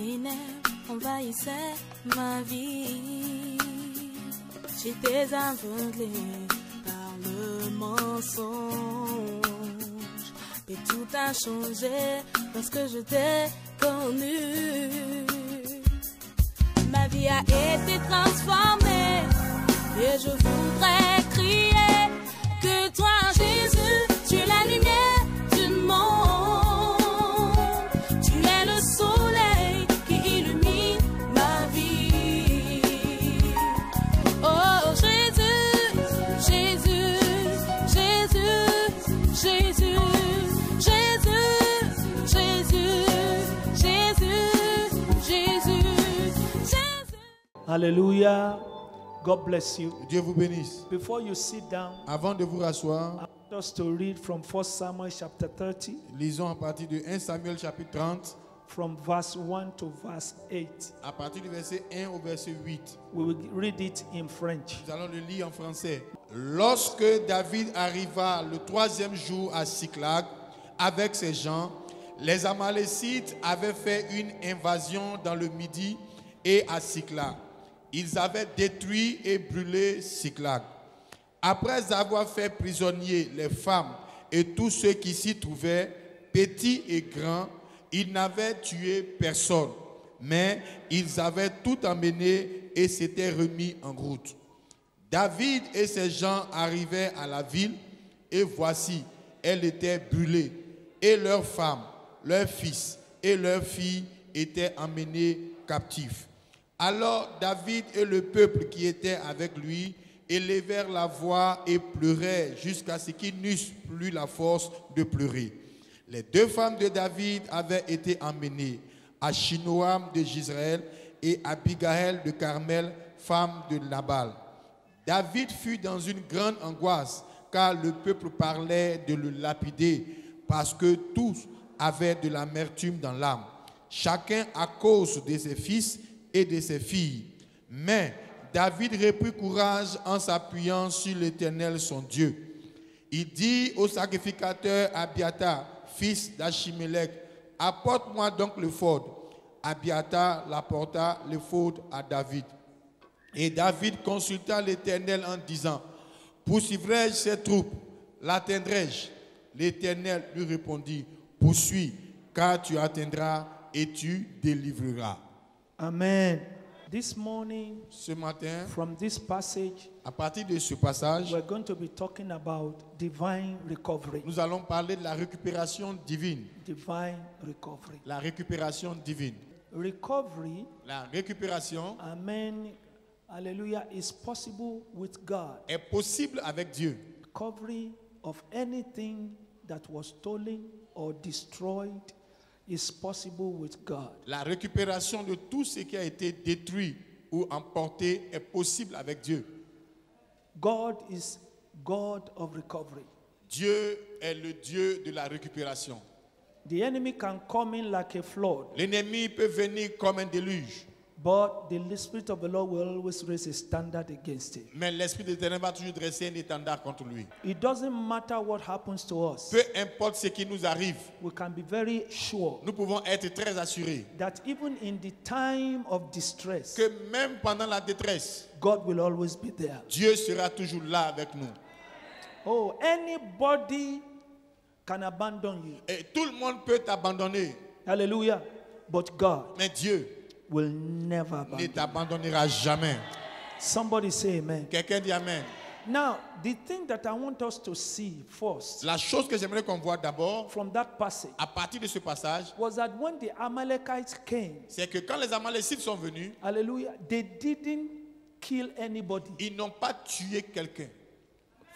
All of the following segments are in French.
ténèbres envahissaient ma vie. J'étais aveuglé par le mensonge. Et tout a changé lorsque je t'ai connu. Ma vie a été transformée et je voudrais crier que toi, Jésus, tu es la lumière du monde. Tu es le soleil qui illumine ma vie. Oh Jésus, Jésus, Jésus, Jésus, Jésus, Jésus, Jésus, Jésus, Jésus. Hallelujah. God bless you. Dieu vous bénisse. Before you sit down, Avant de vous rasseoir, I want us to read from 1 Samuel chapter 30, lisons à partir de 1 Samuel chapitre 30, from verse 1 to verse 8. à partir du verset 1 au verset 8. We will read it in French. Nous allons le lire en français. Lorsque David arriva le 3e jour à Siklag avec ses gens, les Amalécites avaient fait une invasion dans le Midi et à Siklag. Ils avaient détruit et brûlé Siklag. Après avoir fait prisonniers les femmes et tous ceux qui s'y trouvaient, petits et grands, ils n'avaient tué personne, mais ils avaient tout emmené et s'étaient remis en route. David et ses gens arrivaient à la ville, et voici, elle était brûlée, et leurs femmes, leurs fils et leurs filles étaient emmenés captifs. Alors David et le peuple qui était avec lui élevèrent la voix et pleurèrent jusqu'à ce qu'ils n'eussent plus la force de pleurer. Les 2 femmes de David avaient été emmenées, Achinoam de Jezreel et Abigaël de Carmel, femme de Nabal. David fut dans une grande angoisse, car le peuple parlait de le lapider, parce que tous avaient de l'amertume dans l'âme, chacun à cause de ses fils et de ses filles. Mais David reprit courage en s'appuyant sur l'Éternel son Dieu. Il dit au sacrificateur Abiathar, fils d'Achimélec, apporte-moi donc l'éphod. Abiathar l'apporta l'éphod à David. Et David consulta l'Éternel en disant, poursuivrai-je ces troupes? L'atteindrai-je? L'Éternel lui répondit, poursuis, car tu atteindras et tu délivreras. Amen. This morning, Ce matin, from this passage, à partir de ce passage, we're going to be talking about divine recovery. nous allons parler de la récupération divine. Divine recovery. La récupération divine. Recovery, La récupération amen, hallelujah, is possible with God. est possible avec Dieu. Recovery of anything that was stolen or destroyed is possible with God. La récupération de tout ce qui a été détruit ou emporté est possible avec Dieu. God is God of recovery. Dieu est le Dieu de la récupération. The enemy can come in like a flood, L'ennemi peut venir comme un déluge, but the Spirit of the Lord will always raise a standard against it. mais l'Esprit de l'Éternel va toujours dresser un étendard contre lui. It doesn't matter what happens to us. Peu importe ce qui nous arrive, We can be very sure nous pouvons être très assurés that even in the time of distress, que même pendant la détresse, God will always be there. Dieu sera toujours là avec nous. Oh, anybody can abandon you. Et tout le monde peut t'abandonner, Hallelujah. But God mais Dieu will never ne abandon you. t'abandonnera jamais. Somebody say amen. Quelqu'un dit Amen. Now, the thing that I want us to see first La chose que j'aimerais qu'on voit d'abord, from that passage à partir de ce passage, was that when the Amalekites came, c'est que quand les Amalécites sont venus, hallelujah, they didn't kill anybody ils n'ont pas tué quelqu'un.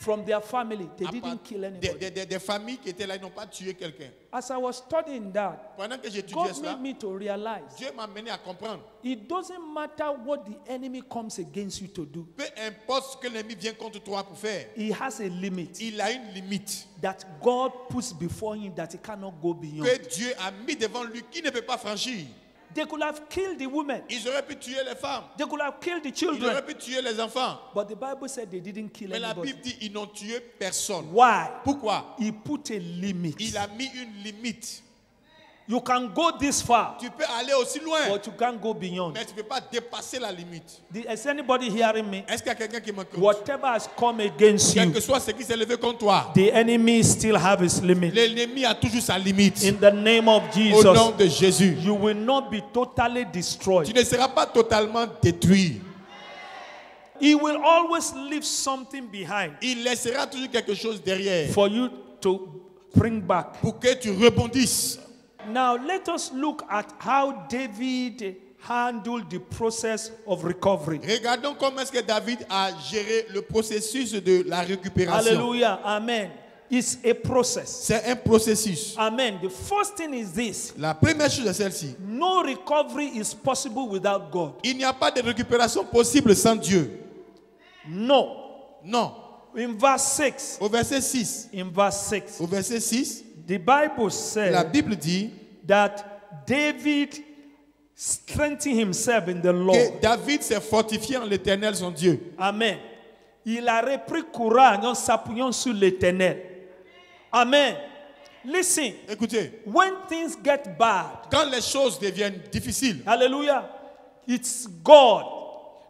from their family. They À part- didn't kill anybody. des familles qui étaient là, ils n'ont pas tué quelqu'un. As I was studying that, Pendant que j'étudiais God cela, made me to realize Dieu m'a amené à comprendre. it doesn't matter what the enemy comes against you to do. Peu importe ce que l'ennemi vient contre toi pour faire, He has a limit il a une limite that God puts before him that he cannot go beyond. que Dieu a mis devant lui qui ne peut pas franchir. They could have killed the women. Ils auraient pu tuer les femmes, They could have killed the ils children. auraient pu tuer les enfants. But the Bible said they didn't kill Mais la anybody. Bible dit ils n'ont tué personne. Why? Pourquoi? He put a limit. Il a mis une limite. You can go this far, Tu peux aller aussi loin, but you can't go beyond. mais tu ne peux pas dépasser la limite. Is anybody hearing me? Est-ce qu'il y a quelqu'un qui m'écoute? Whatever has come against Quel you, que soit ce qui s'est levé contre toi, the enemy still have his limit. l'ennemi a toujours sa limite. In the name of Au nom Jesus, de Jésus. you will not be totally Tu destroyed. ne seras pas totalement détruit. He will always leave something behind Il laissera toujours quelque chose derrière for you to bring back. pour que tu rebondisses. Now let us look at how David handled the process of recovery. Regardons comment est-ce que David a géré le processus de la récupération. Hallelujah. Amen. It's a process. C'est un processus. Amen. The first thing is this. La première chose est celle-ci. No recovery is possible without God. Il n'y a pas de récupération possible sans Dieu. No. Non. In verse 6. Au verset 6. In verse 6. Au verset 6, The Bible la says Bible dit that David strengthened himself in the Lord. que David s'est fortifié en l'Éternel son Dieu. Amen. Il a repris courage en s'appuyant sur l'Éternel. Amen. Listen, Écoutez, when things get bad, quand les choses deviennent difficiles, hallelujah, it's God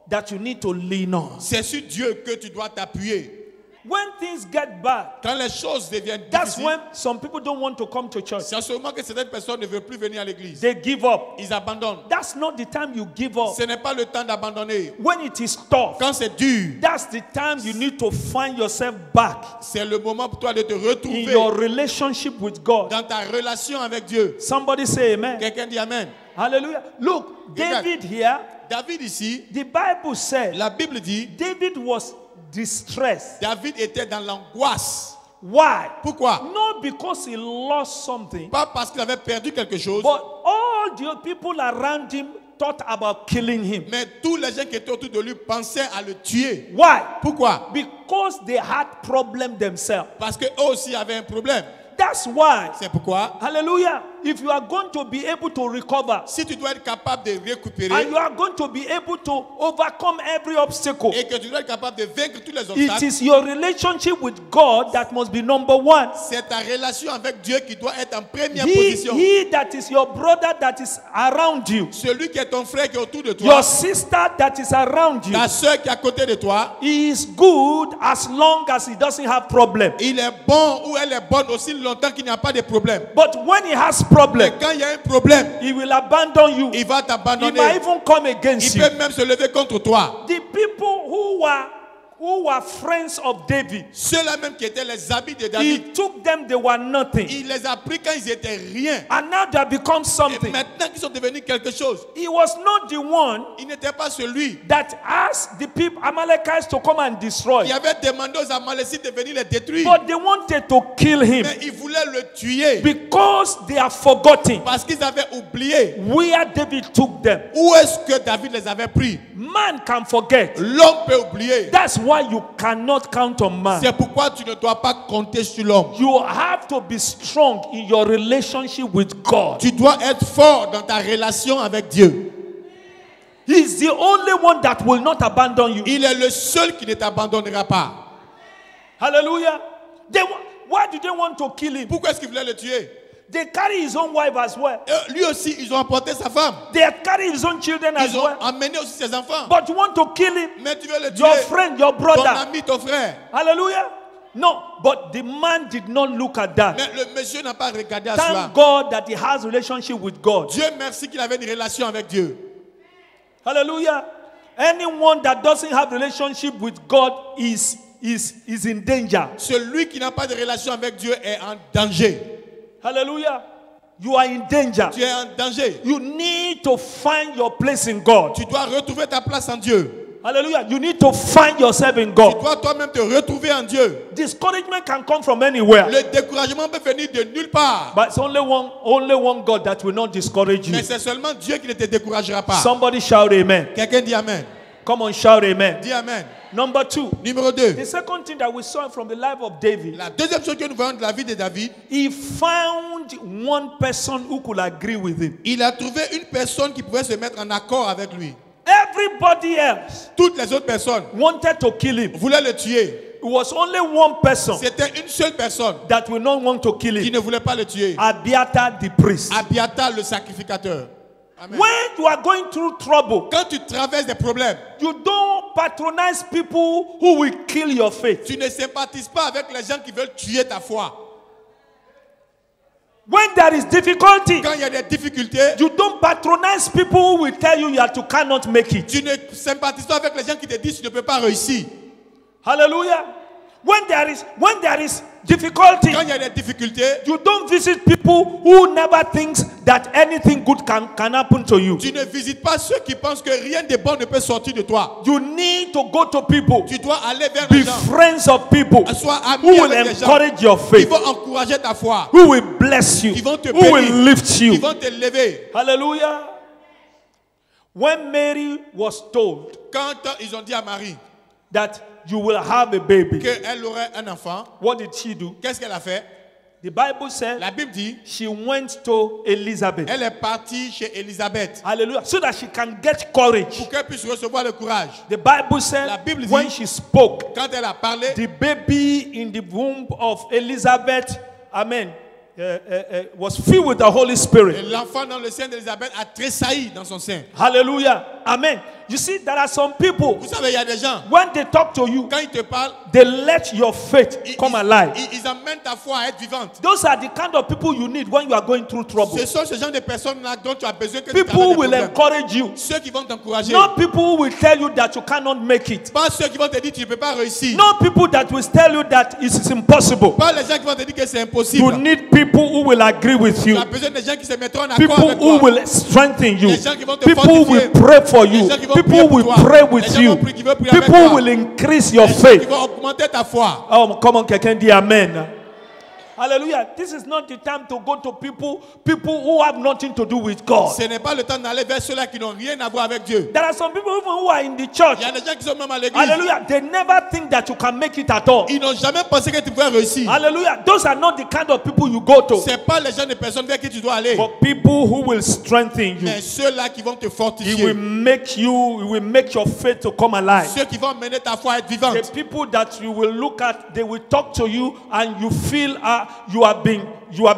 that you need to lean on. c'est sur Dieu que tu dois t'appuyer. When things get bad, Quand les choses deviennent that's difficiles, when some people don't want to come to church. c'est en ce moment que certaines personnes ne veulent plus venir à l'église. They give up. Ils abandonnent. That's not the time you give up. Ce n'est pas le temps d'abandonner. When it is tough, Quand c'est dur, that's the time you need to find yourself back c'est le moment pour toi de te in retrouver your relationship with God. dans ta relation avec Dieu. Somebody say amen. Quelqu'un dit Amen. Hallelujah. Look, David here, David ici, the Bible said la Bible dit, David was distressed. David était dans l'angoisse. Why? Pourquoi? Not because he lost something, Pas parce qu'il avait perdu quelque chose, but all the people around him thought about killing him. mais tous les gens qui étaient autour de lui pensaient à le tuer. Why? Pourquoi? Because they had problem themselves. Parce qu'eux aussi avaient un problème. That's why. C'est pourquoi, Hallelujah. If you are going to be able to recover si tu dois être capable de and récupérer you are going to be able to overcome every obstacle, et que tu dois être capable de vaincre tous les it obstacles, is your relationship with God that must be number one. c'est ta relation avec Dieu qui doit être en première He, position. he that is your brother that is around you, Celui qui est ton frère qui est autour de toi, your sister that is around you, ta soeur qui est à côté de toi, he is good as long as he doesn't have problem. il est bon ou elle est bonne aussi longtemps qu'il n'y a pas de problème. But when he has Mais problem, quand il y a un problème, he will abandon you. il va He t'abandonner. might even come Il against you. peut même se lever contre toi. The people who were friends of David, Ceux-là même qui étaient les amis de David, he took them, they were nothing. il les a pris quand ils étaient rien. And now they have become Et something. maintenant qu'ils sont devenus quelque chose, He was not the one il n'était pas celui that asked the people, Amalekites, to come and destroy. qui avait demandé aux Amalécites de venir les détruire. But they wanted to kill him Mais ils voulaient le tuer because they have forgotten parce qu'ils avaient oublié where David took them. où est-ce que David les avait pris. Man can forget. L'homme peut oublier. That's why you cannot count on man. C'est pourquoi tu ne dois pas compter sur l'homme. You have to be strong in your relationship with God. Tu dois être fort dans ta relation avec Dieu. He's the only one that will not abandon you. Il est le seul qui ne t'abandonnera pas. Hallelujah. Why do they want to kill him? Pourquoi est-ce qu'il voulait le tuer? They carry his own wife as well. Lui aussi, ils ont emporté sa femme. They carry his own children as Ils ont well. emmené aussi ses enfants. But you want to kill him? Mais tu veux le Your tuer. friend, your Ton brother. ami, ton frère. Hallelujah. No, but the man did not look at that. Mais le monsieur n'a pas regardé à cela. Thank God that he has relationship with God. Dieu merci qu'il avait une relation avec Dieu. Hallelujah. Anyone that doesn't have relationship with God is in danger. Celui qui n'a pas de relation avec Dieu est en danger. Hallelujah. You are in danger. Tu es en danger. You need to find your place in God. Tu dois retrouver ta place en Dieu. Hallelujah. You need to find yourself in Tu God. dois toi-même te retrouver en Dieu. Discouragement can come from anywhere. Le découragement peut venir de nulle part. But it's only one God that will not discourage you. Mais c'est seulement Dieu qui ne te découragera pas. Somebody shout amen. Quelqu'un dit Amen. Come on, shout amen. Dis Amen. Number 2. Numéro 2. The second thing that we saw from the life of David, La deuxième chose que nous voyons de la vie de David, he found one person who could agree with him. il a trouvé une personne qui pouvait se mettre en accord avec lui. Everybody else Toutes les autres personnes wanted to kill him. voulaient le tuer. It was only one person C'était une seule personne that will not want to kill qui him. ne voulait pas le tuer. Abiathar the priest. Abiathar, le sacrificateur. Amen. When you are going through trouble, Quand tu traverses des problèmes, you don't patronize people who will kill your faith. tu ne sympathises pas avec les gens qui veulent tuer ta foi. When there is difficulty, Quand il y a des difficultés, you don't patronize people who will tell you that you cannot make it. tu ne sympathises pas avec les gens qui te disent que tu ne peux pas réussir. Hallelujah. When there is difficulty, Quand il y a des difficultés, you don't visit people who never thinks that anything good can happen to you. tu ne visites pas ceux qui pensent que rien de bon ne peut sortir de toi. You need to go to people. Tu dois aller vers Be les gens. friends of people Sois ami who will avec les gens encourage your qui faith, vont encourager ta foi, who will bless you, qui vont te who will bénir, lift qui you. vont te lever. Hallelujah. When Mary was told Quand ils ont dit à Marie that you will have a baby, qu'elle aurait un enfant, what did she do? qu'est-ce qu'elle a fait? The Bible said La Bible dit, she went to Elizabeth. elle est partie chez Élisabeth Hallelujah. So that she can get courage. pour qu'elle puisse recevoir le courage. The Bible said La Bible dit, when she spoke, Quand elle a parlé, the baby in the womb of Elizabeth, amen, was filled with the Holy Spirit. l'enfant dans le sein d'Élisabeth a tressailli dans son sein. Hallelujah. Amen. You see, there are some people, Vous savez, il y a des gens, when they talk to you, quand ils te parlent, they let your faith come alive. ils amènent ta foi à être vivante. Those are the kind of people you need when you are going through trouble. Ce sont ce genre de personnes-là dont tu as besoin que tu People traverses des will problèmes. encourage you. Ceux qui vont t'encourager. Not people who will tell you that you cannot make it. Pas ceux qui vont te dire que tu ne peux pas réussir. Not people that will tell you that it is impossible. Pas les gens qui vont te dire que c'est You impossible. need people who will agree with Tu you. as besoin des gens qui se mettront en accord People avec who toi. will strengthen you. Les gens qui vont te People fortifier. will pray for you. Les gens qui vont People prier pour will toi. pray Les with gens you. qui vont prier avec People toi. will increase your Les gens qui faith. vont augmenter ta foi. Oh, come on, quelqu'un dit amen. Hallelujah. This is not the time to go to people who have nothing to do with God. Ce n'est pas le temps d'aller vers ceux-là qui n'ont rien à voir avec Dieu. There are some people even who are in the church. Il y a des gens qui sont même à l'église. Hallelujah. They never think that you can make it at all. Ils n'ont jamais pensé que tu pouvais réussir. Hallelujah. Those are not the kind of people you go to. Ce n'est pas les gens de personnes vers qui tu dois aller. But people who will strengthen you. Mais ceux-là qui vont te He fortifier. will make your faith to come alive. Ceux qui vont mener ta foi à être vivante. The people that you will look at, they will talk to you and you feel you have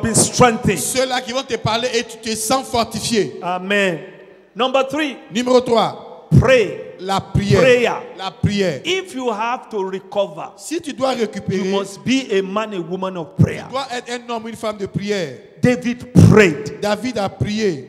been strengthened. Ceux-là qui vont te parler et tu te sens fortifié. Amen. Number 3, Numéro 3. pray. La prière. Prayer. La prière. If you have to recover, Si tu dois you récupérer, must be a man, a woman of prayer. tu dois être un homme, une femme de prière. David prayed. David a prié.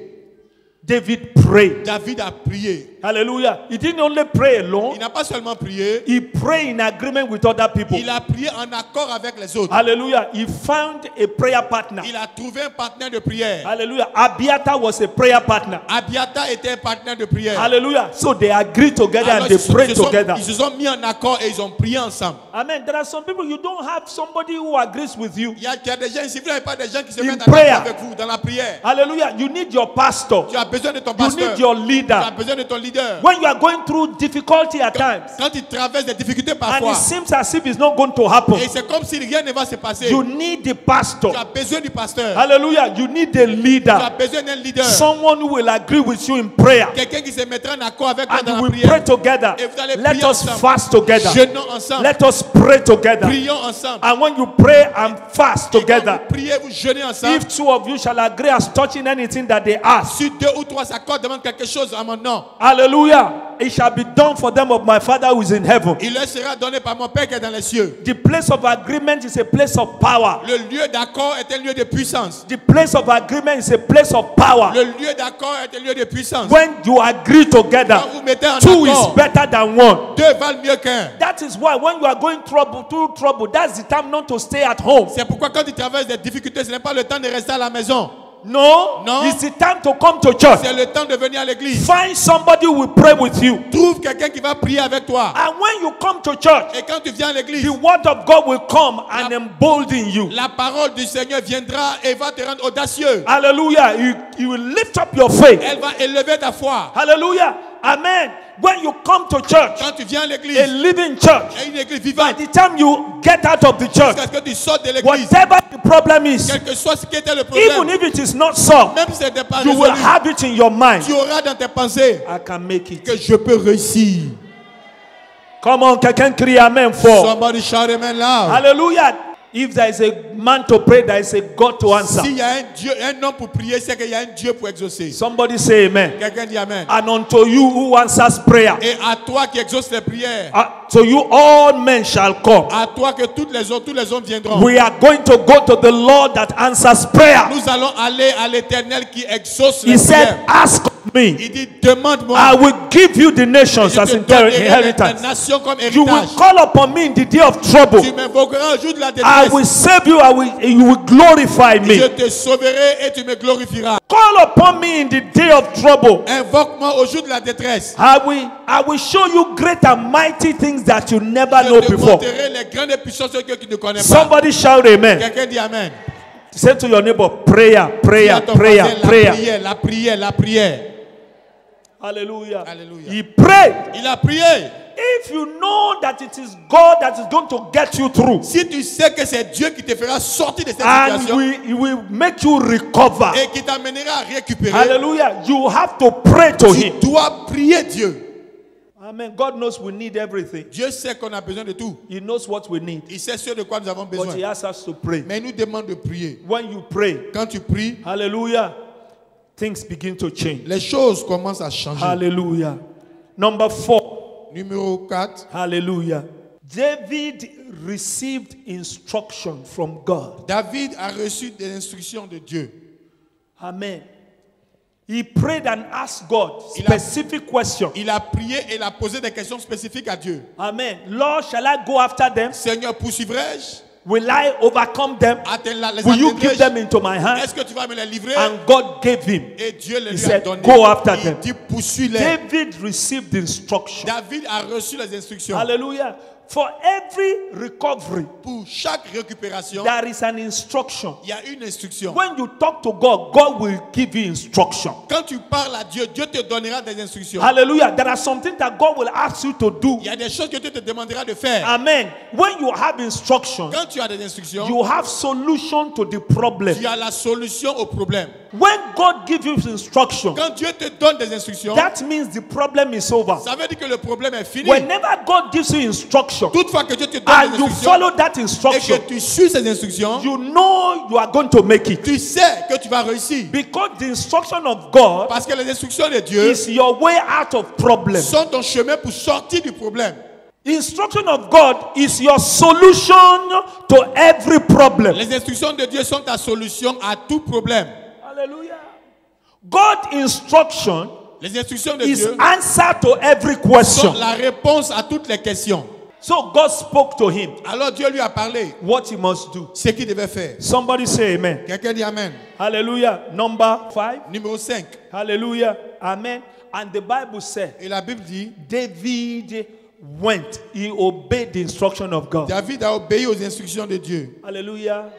David prayed. David a prié. Hallelujah. He didn't only pray Il alone, n'a pas seulement prié, he prayed in agreement with other people. il a prié en accord avec les autres. Hallelujah. He found a prayer partner. Il a trouvé un partenaire de prière. Hallelujah. Abiathar was a prayer partner. Abiathar était un partenaire de prière. Hallelujah. So they agreed together Alors, and they prayed together. ils se sont mis en accord et ils ont prié ensemble. Amen. There are some people you don't have somebody who agrees with you. Il y a des gens ici, vous n'avez pas des gens qui se In mettent en prayer. accord avec vous dans la prière. Hallelujah. You need your pastor. Tu as besoin de ton You pasteur. need your Tu as leader. besoin de ton leader. When you are going through difficulty at times, Quand tu traverses des difficultés and parfois, it seems as if it's not going to happen, et c'est comme si rien ne va se passer, you need the pastor. tu as besoin du pasteur. Hallelujah. You need a Tu as leader. besoin d'un leader. Someone who will agree with you in prayer. Quelqu'un qui se mettra en accord avec toi And dans we la will pray prière. together. Et vous allez Let prier us ensemble. fast together. Jeûnons ensemble. Let us pray together. Prions ensemble. And when you pray and fast Quand together, vous priez, vous jeûnez ensemble. if two of you shall agree as touching anything that they ask, Si 2 ou 3 s'accordent, demandent quelque chose à mon nom, hallelujah, it shall be done for them of my Father who is in heaven. il leur sera donné par mon Père qui est dans les cieux. The place of agreement is a place of power. Le lieu d'accord est un lieu de puissance. The place of agreement is a place of power. Le lieu d'accord est un lieu de puissance. When you agree together, Quand vous mettez en two is accord, better than one. 2 valent mieux qu'un. That is why when you are going through trouble, that's the time not to stay at home. C'est pourquoi quand tu traverses des difficultés, ce n'est pas le temps de rester à la maison. No, No. it's the time to come to church. C'est le temps de venir à l'église. Find somebody who will pray with you. Trouve quelqu'un qui va prier avec toi. And when you come to church, Et quand tu viens à l'église, the word of God will come and embolden you. la parole du Seigneur viendra et va te rendre audacieux. Hallelujah. You will lift up your faith. Elle va élever ta foi. Hallelujah. Amen. When you come to church, Quand tu viens à l'église, a living church, et une église by vivante, the time you get out of the church, jusqu'à ce que tu sortes de l'église, whatever the problem is, quel que soit ce qui était le even problème, if it is not solved, même si ce n'est pas you will résolu, have it in your mind. tu auras dans tes pensées I can make it. que je peux réussir. Come on, quelqu'un crie Amen fort. Somebody shout amen loud. Hallelujah. If there is a man to pray, there is a God to answer. S'il y a un Dieu, un homme pour prier, c'est qu'il y a un Dieu pour exaucer. Somebody say Amen. Quelqu'un dit amen. And unto you who answers prayer, Et à toi qui exauce les prières, to you all men shall come. à toi que tous les hommes viendront. We are going to go to the Lord that answers prayer. Nous allons aller à l'Éternel qui exauce He les said, prières. ask me. Il dit, demande-moi. I will give you the nations Je as te donnerai les inheritance. nations comme You will héritage. call upon me in the day of trouble. Tu m'invoqueras au jour de la I détresse. will save you. You will glorify Je me. te sauverai et tu me glorifieras. Call upon me in the day of trouble. Invoque-moi au jour de la détresse. I will show you great and mighty things that you never Je know te before. montrerai les grandes puissances que tu ne connais pas. Somebody shout amen. Quelqu'un dit amen. Say to your neighbor, prayer, Dis prayer, à ton prayer, voisin, prayer. la prière, la prière, la prière. Hallelujah. Hallelujah. He prayed. Il a prié. If you know that it is God that is going to get you through, Si tu sais que c'est Dieu qui te fera sortir de cette and situation he will make you recover. et qui t'amènera à récupérer, Hallelujah. You have to pray to tu him. dois prier Dieu. Amen. God knows we need everything. Dieu sait qu'on a besoin de tout. He knows what we need. Il sait ce de quoi nous avons But besoin. he asks us to pray. Mais il nous demande de prier. When you pray, Quand tu pries, hallelujah, things begin to change. les choses commencent à changer. Hallelujah. Number 4. Numéro 4. Hallelujah. David received instruction from God. David a reçu des instructions de Dieu. Amen. He prayed and asked God Il a- specific questions. Il a prié et il a posé des questions spécifiques à Dieu. Amen. Lord, shall I go after them? Seigneur, poursuivrai-je? Will I overcome them? Les Will you give atteindrai-je? them into my hand? Est-ce que tu vas me les livrer? And God gave him. Et Dieu le He lui a said, donné. "Go after Il them." dit, poursuis-les. David received instruction. David a reçu les instructions. Hallelujah. For every recovery, Pour chaque récupération, there is an instruction. il y a une instruction. When you talk to God, God will give you instruction. Quand tu parles à Dieu, Dieu te donnera des instructions. Hallelujah. There are some things that God will ask you to do. Il y a des choses que Dieu te demandera de faire. Amen. When you have instruction, Quand tu as des instructions, you have solution to the problem. tu as la solution au problème. When God gives you instruction, Quand Dieu te donne des instructions, that means the problem is over. ça veut dire que le problème est fini. Whenever God gives you instruction Toutefois que Dieu te donne and des you instructions follow that et instruction, que tu suis ces instructions, you know you are going to make it. tu sais que tu vas réussir. Because the instruction of God Parce que les instructions de Dieu is your way out of problem. sont ton chemin pour sortir du problème. Instruction of God is your solution to every problem. Les instructions de Dieu sont ta solution à tout problème. Hallelujah. God's instruction Les instructions de is Dieu answer to every question. sont la réponse à toutes les questions. So God spoke to him Alors Dieu lui a parlé what he must do. ce qu'il devait faire. Somebody say amen. Quelqu'un dit amen. Hallelujah. Number 5. Numéro 5. Hallelujah. Amen. And the Bible said Et la Bible dit, David went. He obeyed the instruction of God. David a obéi aux instructions de Dieu. Hallelujah.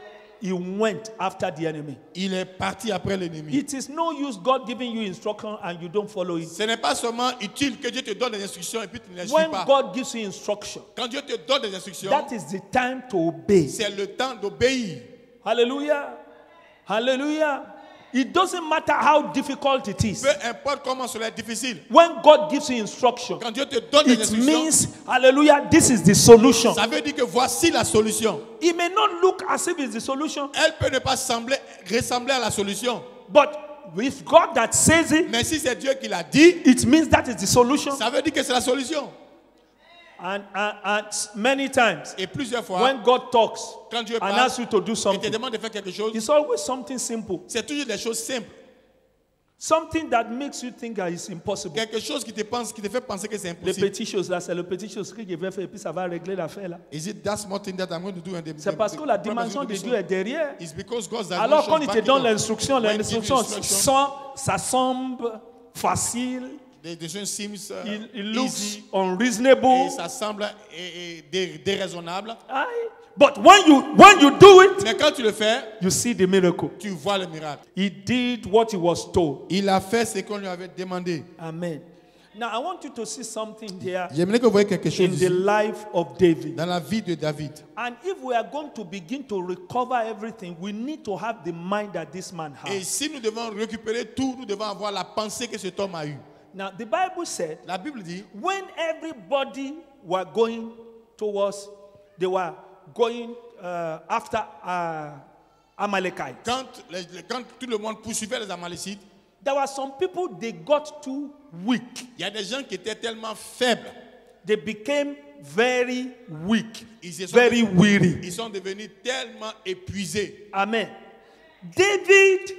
He went after the enemy. Il est parti après l'ennemi. It is no use God giving you instruction and you don't follow it. Ce n'est pas seulement utile que Dieu te donne des instructions et puis tu ne les suis When pas. God gives you instruction, Quand Dieu te donne des instructions, that is the time to obey. c'est le temps d'obéir. Hallelujah. Hallelujah. It doesn't matter how difficult it is. Peu importe comment cela est difficile. When God gives you instruction, Quand Dieu te donne des it instructions, means, hallelujah, this is the solution. ça veut dire que voici la solution. It may not look as if it's the solution, Elle peut ne pas ressembler à la solution. but if God that says it, Mais si c'est Dieu qui l'a dit, it means that is the solution. ça veut dire que c'est la solution. And many times, Et plusieurs fois, when God talks quand Dieu and parle asks you to do et te something, demande de faire quelque chose, it's always something simple. c'est toujours des choses simples. Something that makes you think that it's impossible. Quelque chose qui te fait penser que c'est Les impossible. petites choses là, c'est le petit chose que je vais faire et puis ça va régler l'affaire là. Is it that small thing that I'm going to do? C'est parce que la dimension de Dieu est derrière. It's because God's Alors quand il te dimension donne is backing l'instruction, up. When he gives you l'instruction instruction, ça semble facile, the thing seems it looks easy unreasonable. et ça semble déraisonnable. Aye. But when you do it, Mais quand tu le fais, you see the miracle. tu vois le miracle. He did what he was told. Il a fait ce qu'on lui avait demandé. Amen. Now I want you to see something here J'aimerais que vous voyez quelque chose in the ici, life of David. dans la vie de David. And if we are going to begin to recover everything, we need to have the mind that this man Et has. si nous devons récupérer tout, nous devons avoir la pensée que cet homme a eue. Now the Bible said, La Bible dit, when everybody were going towards, they were going after Amalekites. Quand tout le monde poursuivait les Amalécites, There were some people, they got too weak. il y a des gens qui étaient tellement faibles. They became very weak, Ils very weary. Ils sont devenus tellement épuisés. Amen. David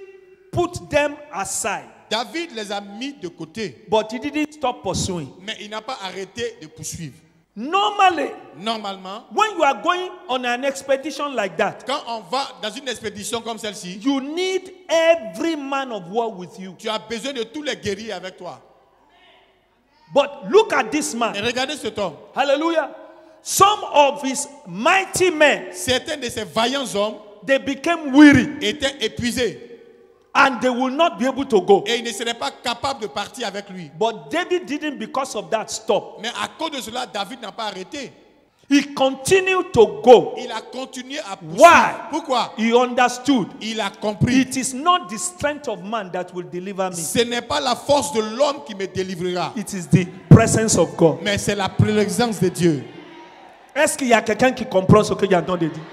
put them aside, David les a mis de côté, but he didn't stop pursuing. mais il n'a pas arrêté de poursuivre. Normally, Normalement, when you are going on an expedition like that, quand on va dans une expédition comme celle-ci, you need every man of war with you. tu as besoin de tous les guerriers avec toi. But look at this Et man. regardez cet homme. Hallelujah. Some of his mighty men, Certains de ces vaillants hommes they became weary étaient épuisés and they will not be able to go. et ils ne seraient pas capables de partir avec lui. But David didn't, because of that, stop. Mais à cause de cela, David n'a pas arrêté. He continued to go. Il a continué à poursuivre. Why? Pourquoi? He understood. Il a compris. It is not the strength of man that will deliver me. Ce n'est pas la force de l'homme qui me délivrera, It is the presence of God. mais c'est la présence de Dieu. Est-ce qu'il y a quelqu'un qui comprend ce que j'entends de dire?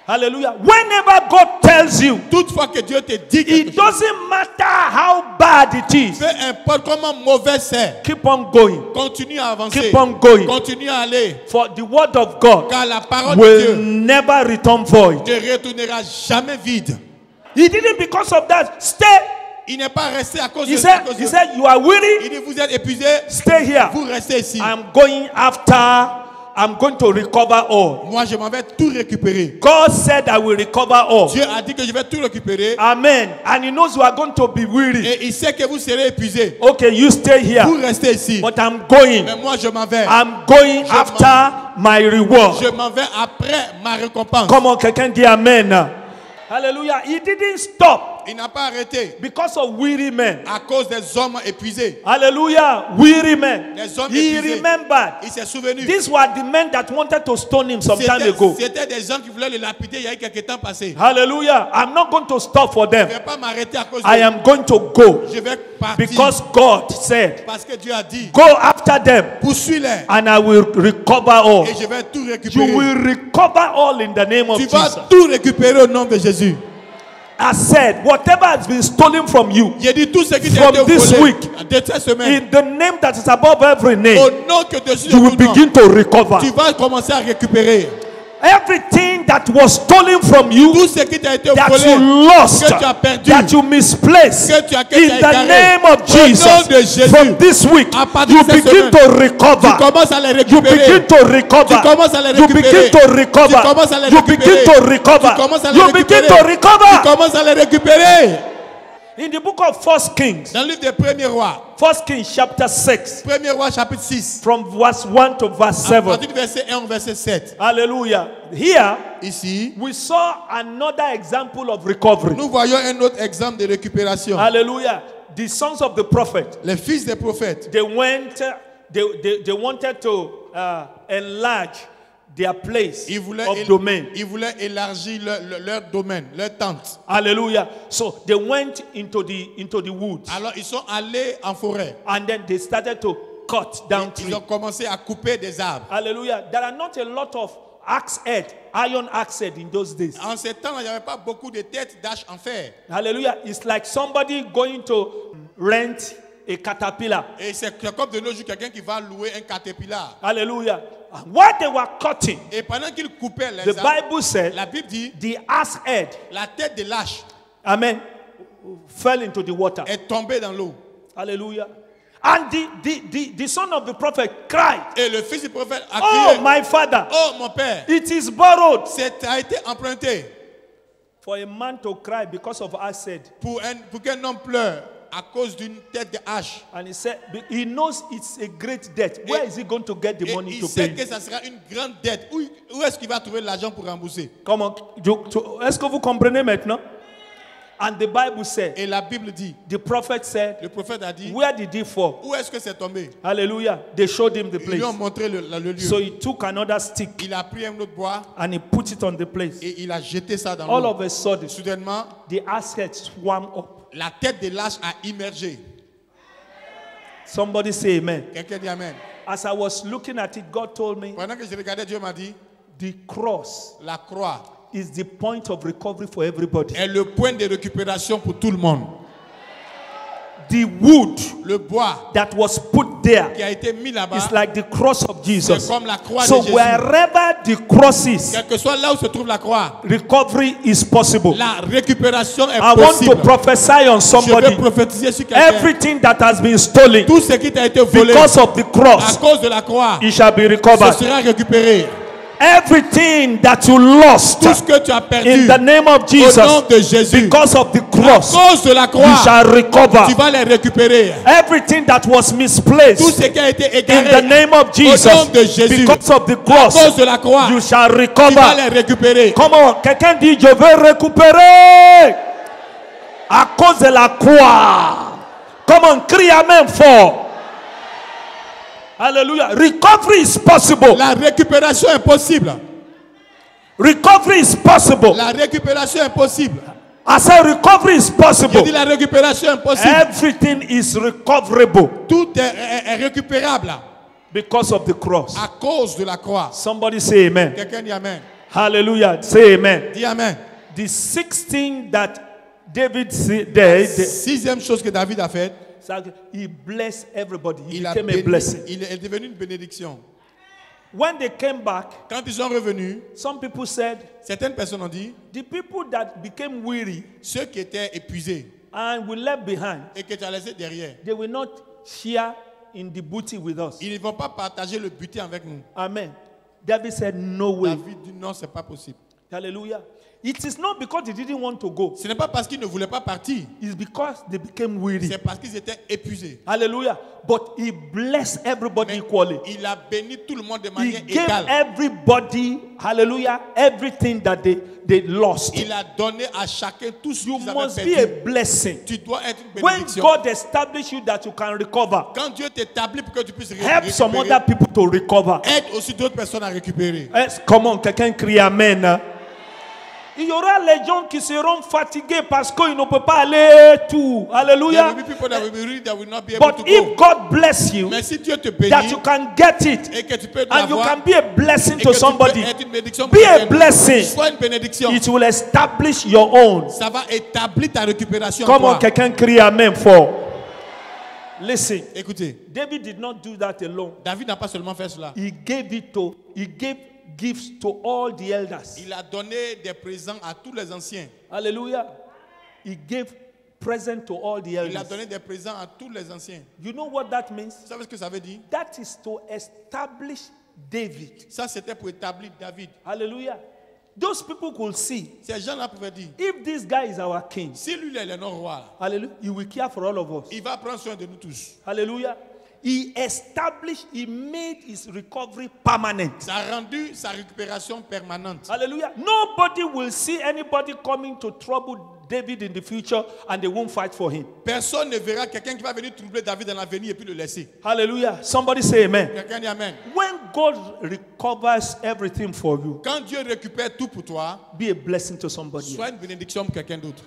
Hallelujah. Whenever God tells you, Toutefois que Dieu te dit quelque it chose, doesn't matter how bad it is. peu importe comment mauvais c'est, Keep on going. continue à avancer, Keep on going. continue à aller, For the word of God car la parole de will Dieu never return void. ne retournera jamais vide. He didn't, because of that, stay. Il n'est pas resté à cause He de said, ça. he said, you are weary, Il dit, vous êtes épuisé, stay here. vous restez ici. I'm going to recover all. Moi, je m'en vais tout récupérer. God said I will recover all. Dieu a dit que je vais tout récupérer. Amen. And he knows you are going to be weary. Et il sait que vous serez épuisé. Okay, you stay here. Vous restez ici. But I'm going. Mais moi, je m'en vais. I'm going Je after my reward. Je m'en vais après ma récompense. Come on, quelqu'un dit amen. Hallelujah. He didn't stop Il n'a pas arrêté because of weary men. à cause des hommes épuisés. Hallelujah. Weary men. Les hommes He épuisés. remembered. Il s'est souvenu. These were the men that wanted to stone him some time ago. C'était des gens qui voulaient le lapider il y a eu quelques temps passé. Hallelujah. I'm not going to stop for Je ne them. vais pas m'arrêter à cause I de am going to go Je vais partir. because God said, Parce que Dieu a dit, go after them poursuis-les and I will recover all. et je vais tout You récupérer. will recover all in the name of Tu vas Jesus. tout récupérer au nom de Jésus. I said, whatever has been stolen from you J'ai dit tout ce qui t'a from été this volé week, de cette semaine. in the name that is above every Au name, nom que dessus you will de tout nom, begin to recover. tu vas commencer à récupérer Everything that was stolen from you, tout ce qui t'a été that volé, you lost, que tu as perdu, that you misplaced, que tu as in the égaré. name of Au nom Jesus, de Jésus, from this week, à partir you de cette begin semaine, to tu recover. commences à les You begin récupérer. to recover. Tu commences à les You récupérer. begin to recover. Tu commences à les You begin récupérer. to recover. Tu commences à les You begin récupérer. to Tu recover. commences à les récupérer. In the book of 1 Kings, Dans le livre des premiers rois, 1 Kings chapter 6, premier roi chapitre 6, from verse 1 to verse à 7. partir du verset 1 au verset 7. Hallelujah. Here, Ici, we saw another example of recovery. nous voyons un autre exemple de récupération. Hallelujah. The sons of the prophet, Les fils des prophètes, they wanted to enlarge their place ils voulaient, of domain. ils voulaient élargir leur domaine, leur tente. Hallelujah. So they went into the woods, Alors ils sont allés en forêt. and then they started to cut down Ils trees. ont commencé à couper des arbres. Hallelujah. There are not a lot of axe head, iron axe head in those days. En ce temps, il n'y avait pas beaucoup de têtes d'âge en fer. Hallelujah. It's like somebody going to rent a caterpillar. Et c'est comme de nos jours quelqu'un qui va louer un caterpillar. Hallelujah. And while they were cutting, Et pendant qu'il coupait les the arbres, Bible said la Bible dit, the axe head, la tête de l'âche amen, fell into the water. est tombée dans l'eau. Hallelujah. And the son of the prophet cried, Et le fils du prophète a oh crié, my father, oh mon père, it is borrowed. ça a été emprunté. For a man to cry because of axe head. Pour qu'un homme pleure à cause d'une tête de hache. And he said, he knows it's a great debt. Where is he going to get the Et money il to sait pay? que ça sera une grande dette. Où est-ce qu'il va trouver l'argent pour rembourser? Comment? Est-ce que vous comprenez maintenant? And the Bible said, Et la Bible dit, the prophet said, le prophète a dit, where did he fall? où est-ce que c'est tombé? Hallelujah. They showed him the Ils lui ont place. montré le lieu. So he took another stick Il a pris un autre bois and he put it on the place. et il a jeté ça dans All l'eau. of a sudden, Soudainement, the axe head swam up. la tête de l'âche a immergé. Somebody say amen. Quelqu'un dit amen. as I was looking at it, God told me Pendant que je regardais, Dieu m'a dit, the cross la croix is the point of recovery for everybody. est le point de récupération pour tout le monde. The wood Le bois that was put there qui a été mis là-bas, is like the cross of Jesus. c'est comme la croix So de Jésus. wherever the cross is, Quel que soit là où se trouve la croix, recovery is possible. la récupération est I want to possible. prophesy on Je somebody. vais prophétiser sur quelqu'un. Everything that has been stolen Tout ce qui t'a été volé because of the à cross, cause de la croix, it shall be ce recovered. sera récupéré. Everything that you lost Tout ce que tu as perdu in the name of au Jesus nom de Jésus, because of the à cross, cause de la you croix, shall tu recover. vas les récupérer. Everything that was Tout misplaced ce qui a été in the égaré name of au Jesus nom de Jésus, because of the à cross, cause de la croix, you shall tu vas recover. les récupérer. Come on, quelqu'un dit je veux récupérer à cause de la croix. Come on, crie amen fort. Hallelujah. Recovery is possible. La récupération est possible. Recovery is possible. La récupération est possible. I say recovery is Je possible. dis la récupération est possible. Everything is recoverable Tout est récupérable because of the cross. à cause de la croix. Somebody say amen. Quelqu'un dit amen. Hallelujah. Say amen. Dis amen. The sixth thing that David did, Sixième chose que David a faite, he blessed everybody. He il became a blessing. il est devenu une bénédiction. When they came back, Quand ils sont revenus, some people said, certaines personnes ont dit, the people that became weary ceux qui étaient épuisés and we left behind, et que tu as laissé derrière, they will not share in the booty with us. ils ne vont pas partager le butin avec nous. Amen. David said, no way. David dit non, c'est pas possible. Hallelujah. It is not because they didn't want to go. Ce n'est pas parce qu'ils ne voulaient pas partir, It's because they became weary. c'est parce qu'ils étaient épuisés. Hallelujah. But he blessed everybody Mais equally. il a béni tout le monde de He manière gave égale. everybody, hallelujah, everything that they lost. Il a donné à chacun tout ce You qu'ils avaient must be a perdu. blessing. Tu dois être une When bénédiction. God establishes you that you can recover, Quand Dieu t'établit pour que tu puisses help some récupérer, other people to recover. aide aussi d'autres personnes à récupérer. Yes, come on, quelqu'un crie amen. hein. Il y aura les gens qui seront fatigués parce qu'ils ne peuvent pas aller tout. There Hallelujah. will be people that will be ready that will not be able But to if go. God bless you, Mais si Dieu te that bénit you can get it et que tu peux and you l'avoir can be a blessing et to que tu somebody, peux être une bénédiction be pour a quelqu'un, blessing. sois une bénédiction. It will establish your own. Ça va établir ta récupération en Come on, toi. quelqu'un crie amen for. Listen, Écoutez, David did not do that alone. David n'a pas seulement fait cela. He gave gifts to all the elders. Il a donné des présents à tous les anciens. Hallelujah. He gave present to all the Il a elders. donné des présents à tous les anciens. You know what that means? Vous savez ce que ça veut dire? That is to establish David. Ça, c'était pour établir David. Hallelujah. Those people could see, Ces gens-là pouvaient dire, if this guy is our king, si lui, il est notre roi, hallelujah, he will care for all of us. il va prendre soin de nous tous. Hallelujah. He established, he made his recovery permanent. Ça a rendu sa récupération permanente. Hallelujah. Nobody will see anybody coming to trouble David in the future and they won't fight for him. Personne ne verra quelqu'un qui va venir troubler David dans l'avenir et puis le laisser. Hallelujah. Somebody say amen. Quelqu'un dit amen. When God recovers everything for you, Quand Dieu récupère tout pour toi, be a blessing to somebody sois else. une bénédiction pour quelqu'un d'autre.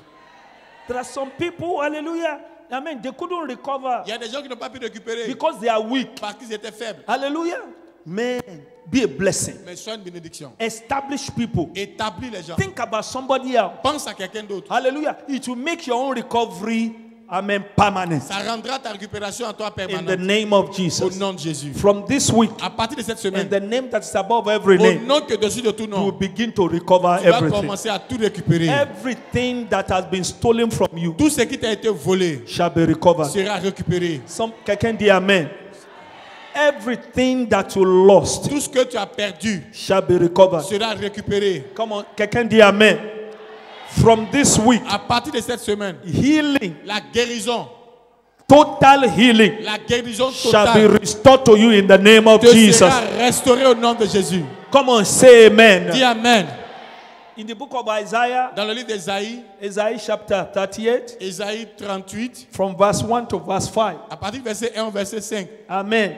There are some people, hallelujah, amen, they couldn't recover Il y a des gens qui n'ont pas pu récupérer because they are weak. parce qu'ils étaient faibles. Hallelujah. Man, be a blessing. Mais sois une bénédiction. Establish people. Établis les gens. Think about somebody else. Pense à quelqu'un d'autre. Hallelujah. It will make your own recovery, amen, permanent. Ça rendra ta récupération en toi In the permanente. name of Au Jesus. nom de Jésus. From this week, À partir de cette in semaine, the name that is above every au name, nom que dessus de tout you will nom, begin to recover tu vas everything. commencer à tout récupérer. Everything that has been stolen from you Tout ce qui t'a été volé shall be recovered. sera récupéré. Quelqu'un dit amen. Everything that you lost Tout ce que tu as perdu shall be recovered. sera récupéré. Come on, quelqu'un dit amen. From this week, À partir de cette semaine, healing, la guérison, total healing la guérison shall be totale restored to you in the name of te Jesus. sera restaurée au nom de Jésus. Come on, say amen. Dis amen. In the book of Isaiah, Dans le livre d'Ésaïe, Isaiah chapter 38, Ésaïe 38, from verse 1 to verse 5. à partir du verset 1 au verset 5, Amen.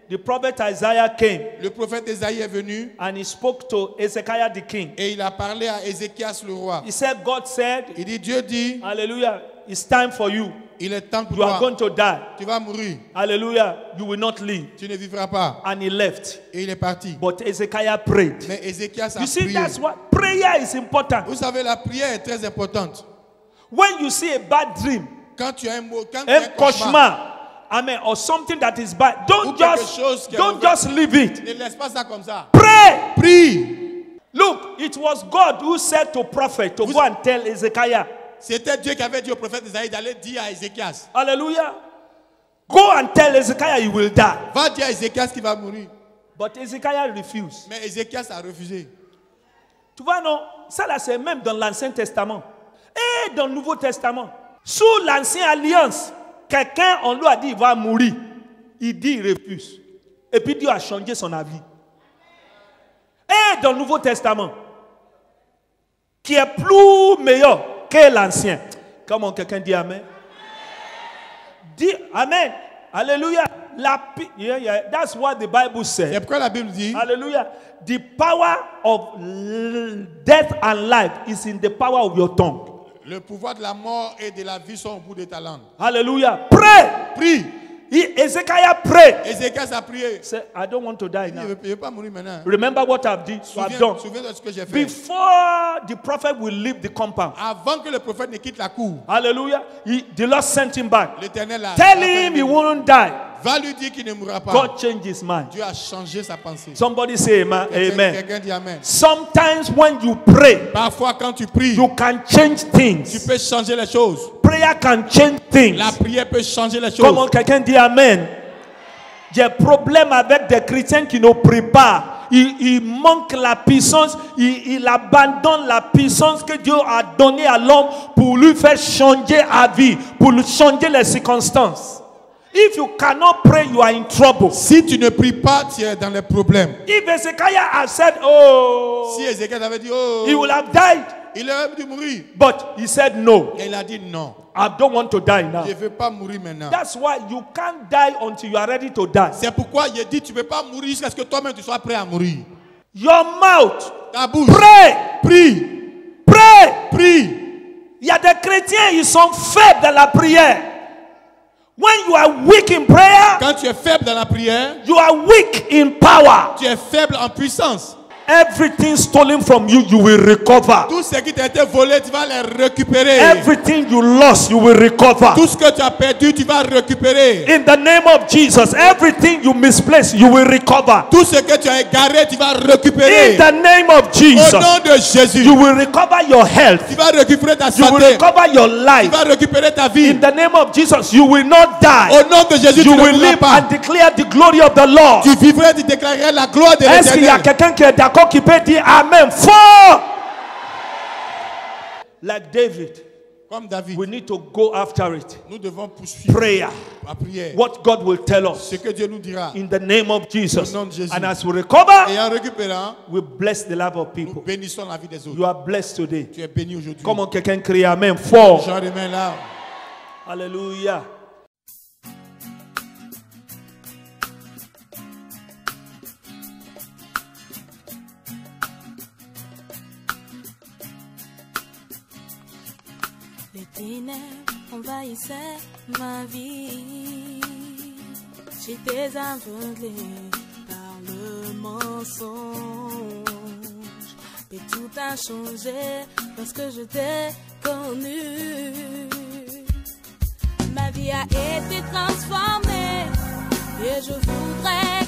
The prophet Isaiah came le prophète Ésaïe est venu and he spoke to Ezekiah the king. et il a parlé à Ézéchias le roi. He said, God said, Il dit, Dieu dit, hallelujah, it's time for you. Il est temps pour You are toi. going to die. Tu vas mourir. Hallelujah. You will not live. Tu ne vivras pas. And he left. Et il est parti. But Ezekiah prayed. Mais Ézéchias a You see, prié. that's what prayer is important. Vous savez, la prière est très importante. When you see a bad dream, Quand tu as un mot, quand tu as a un cauchemar, cauchemar, amen, or something that is bad, Ou quelque chose qui est don't mauvais. just leave it. ne laisse pas ça comme ça. Pray. Prie. Look, it was God who said to prophet to go and tell Ezekiah. C'était Dieu qui avait dit au prophète Isaïe d'aller dire à Ézéchias. Hallelujah. Go and tell Ezekiah he will die. Va dire à Ézéchias qu'il va mourir. But Ezekiah refused. Mais Ézéchias a refusé. Tu vois, non? Ça là, c'est même dans l'Ancien Testament. Et dans le Nouveau Testament. Sous l'Ancienne Alliance, quelqu'un, on lui a dit il va mourir. Il dit il refuse. Et puis Dieu a changé son avis. Et dans le Nouveau Testament, qui est plus meilleur que l'Ancien. Comment quelqu'un dit Amen? Dit Amen. Alléluia. That's what the Bible says. C'est pourquoi la Bible dit Hallelujah. The power of death and life is in the power of your tongue. le pouvoir de la mort et de la vie sont au bout de ta langue. Hallelujah. Pray. Prie. Ezekiah prayed. Ézéchias a prié. Say, I don't want to die Il now. ne veut pas mourir maintenant. Remember what I've done. Souviens de ce que j'ai fait. Before the prophet will leave the compound. Avant que le prophète ne quitte la cour, Hallelujah. The Lord sent him back. l'Éternel a Tell him he won't die. va lui dire qu'il ne mourra pas. God changed his mind. Dieu a changé sa pensée. Somebody say amen. Amen. Quelqu'un dit amen. Sometimes when you pray, Parfois quand tu pries, you can change tu things. peux changer les choses. Prayer can change things. La prière peut changer les Comment choses. quelqu'un dit amen? J'ai problème avec des chrétiens qui ne prient pas. Il manque la puissance, il abandonne la puissance que Dieu a donnée à l'homme pour lui faire changer la vie, pour lui changer les circonstances. If you cannot pray, you are in trouble. Si tu ne pries pas, tu es dans les problèmes. If Ezekiah had said, oh, Si Ézéchias avait dit, oh, he would have died. il aurait dû mourir. But he said no. Et il a dit non. I don't want to die now. Je ne veux pas mourir maintenant. That's why you can't die until you are ready to die. C'est pourquoi il dit, tu ne peux pas mourir jusqu'à ce que toi-même tu sois prêt à mourir. Your mouth. Ta bouche. Pray. Prie. Pray. Prie. Il y a des chrétiens, ils sont faibles dans la prière. When you are weak in prayer, Quand tu es faible dans la prière, you are weak in power. tu es faible en puissance. Everything stolen from you, you will recover. Tout ce qui t'a été volé, tu vas les récupérer. Everything you lost, you will recover. Tout ce que tu as perdu, tu vas récupérer. In the name of Jesus, everything you misplaced, you will recover. Tout ce que tu as égaré, tu vas In récupérer. the name of Au Jesus, nom de Jésus, you will recover your health. tu vas récupérer ta You will santé. recover your Tu life. vas récupérer ta vie. In the name of Jesus, you will not die. Au nom de Jésus, tu You ne will mourras live pas. and declare the glory of the Lord. Tu vivrais, tu déclarerais la gloire de Est-ce qu'il y a l'Éternel. quelqu'un qui est d'accord qui peut dire Amen fort? Like David, Comme David, we need to go after it. nous devons poursuivre Prayer. la prière. What God will tell us Ce que Dieu nous dira. in the name of Jesus. Au nom de Jésus. And as we recover, Et en récupérant, we bless the life of nous people. bénissons la vie des autres. You are blessed today. Tu es béni aujourd'hui. Comment quelqu'un crie Amen fort? Jean demain là. Alléluia. Les ténèbres envahissaient ma vie. J'étais aveuglé par le mensonge. Mais tout a changé lorsque je t'ai connu. Ma vie a été transformée et je voudrais